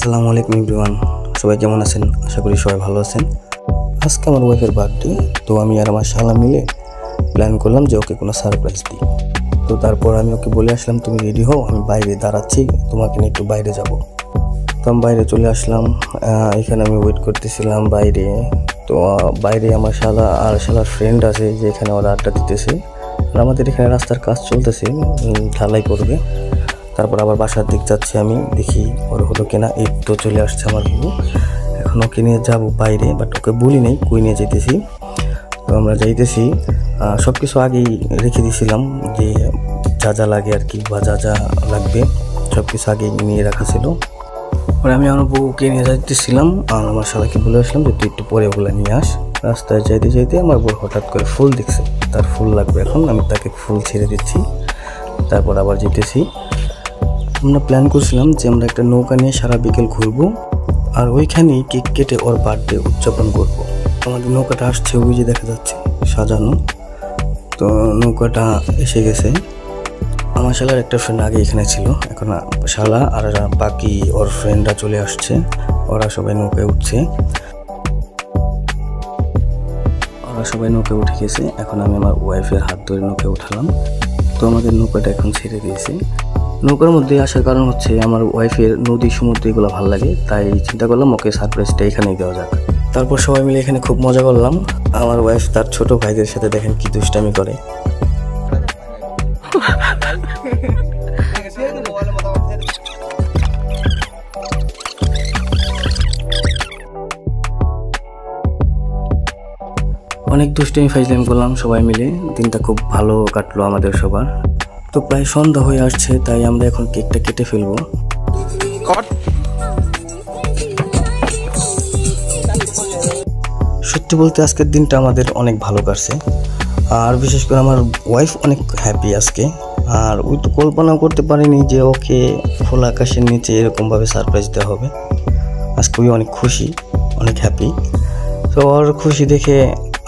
আসসালামু আলাইকুম এভরিওয়ান, সবাই কেমন আছেন? আশা করি সবাই ভালো আছেন। আজকে আমার ওয়াইফের বার্থডে, তো আমি আর আমার শালা মিলে প্ল্যান করলাম যে ওকে কোনো সারপ্রাইজ দিই। তো তারপর আমি ওকে বলে আসলাম, তুমি রেডি হও, আমি বাইরে দাঁড়াচ্ছি, তোমাকে নিয়ে একটু বাইরে যাব। তো আমি বাইরে চলে আসলাম। এখানে আমি ওয়েট করতেছিলাম বাইরে। তো বাইরে আমার শালা আর শালার ফ্রেন্ড আছে, যে এখানে ওরা আড্ডা দিতেছে। আর আমাদের এখানে রাস্তার কাজ চলতেছে, ঢালাই করবে। তারপর আবার বাসার দিক যাচ্ছি, আমি দেখি ওর হলো কিনা। এই তো চলে আসছে আমার বউ। এখন ওকে নিয়ে যাবো বাইরে, বাট ওকে বলি নেই কই নিয়ে যেতেছি। তো আমরা যাইতেছি, সব কিছু আগেই রেখে দিয়েছিলাম, যে যা যা লাগে আর কি, বা যা যা লাগবে সব কিছু আগেই নিয়ে রাখা ছিল। পরে আমি আমার বউকে নিয়ে যাইতেছিলাম, আর আমার শালাকে বলে আসলাম যে তুই একটু পরে ওগুলো নিয়ে আস। রাস্তায় যাইতে যাইতে আমার বউ হঠাৎ করে ফুল দেখছে, তার ফুল লাগবে। এখন আমি তাকে ফুল ছেড়ে দিচ্ছি, তারপর আবার যেতেছি। আমরা প্ল্যান করছিলাম যে আমরা একটা নৌকা নিয়ে সারা বিকেল ঘুরবো, আর ওইখানেই কেক কেটে ওর বার্থডে উদযাপন করবো। আমাদের নৌকাটা আসছে, ওই যে দেখা যাচ্ছে সাজানো। তো নৌকাটা এসে গেছে। আমার শালার একটা ফ্রেন্ড আগে এখানে ছিল, এখন শালা আর বাকি ওর ফ্রেন্ডরা চলে আসছে। ওরা সবাই নৌকায় উঠছে, উঠে গেছে। এখন আমি আমার ওয়াইফের হাত ধরে নৌকায় উঠালাম। তো আমাদের নৌকাটা এখন ছেড়ে দিয়েছে। নৌকার মধ্যে আসার কারণ হচ্ছে আমার ওয়াইফের নদী সমুদ্র এগুলো ভালো লাগে, তাই চিন্তা করলাম ওকে সারপ্রাইজটা এখানেই দেওয়া যাক। তারপর সবাই মিলে এখানে খুব মজা করলাম। আমার ওয়াইফ তার ছোট ভাইদের সাথে দেখেন কি দুষ্টামি করে। অনেক দুষ্টামি ফাইজলামি করলাম সবাই মিলে, দিনটা খুব ভালো কাটলো আমাদের সবার। তো প্রায় সন্ধ্যা হয়ে আসছে, তাই আমরা এখন কেকটা কেটে ফেলবো। সত্যি বলতে আজকের দিনটা আমাদের অনেক ভালো কাটছে, আর বিশেষ করে আমার ওয়াইফ অনেক হ্যাপি আজকে। আর ওই তো কল্পনাও করতে পারিনি যে ওকে খোলা আকাশের নিচে এরকমভাবে সারপ্রাইজ দেওয়া হবে। আজকে ওই অনেক খুশি, অনেক হ্যাপি। তো ওর খুশি দেখে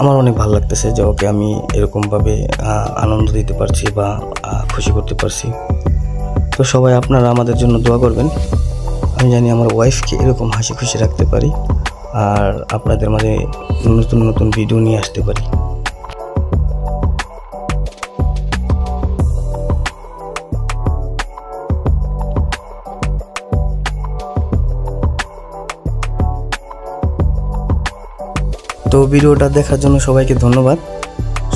আমার অনেক ভালো লাগতেছে যে ওকে আমি এরকমভাবে আনন্দ দিতে পারছি বা খুশি করতে পারছি। তো সবাই আপনারা আমাদের জন্য দোয়া করবেন, আমি জানি আমার ওয়াইফকে এরকম হাসি খুশি রাখতে পারি, আর আপনাদের মাঝে নতুন নতুন ভিডিও নিয়ে আসতে পারি। তো ভিডিওটা দেখার জন্য সবাইকে ধন্যবাদ।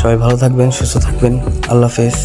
সবাই ভালো থাকবেন, সুস্থ থাকবেন। আল্লাহ হাফেজ।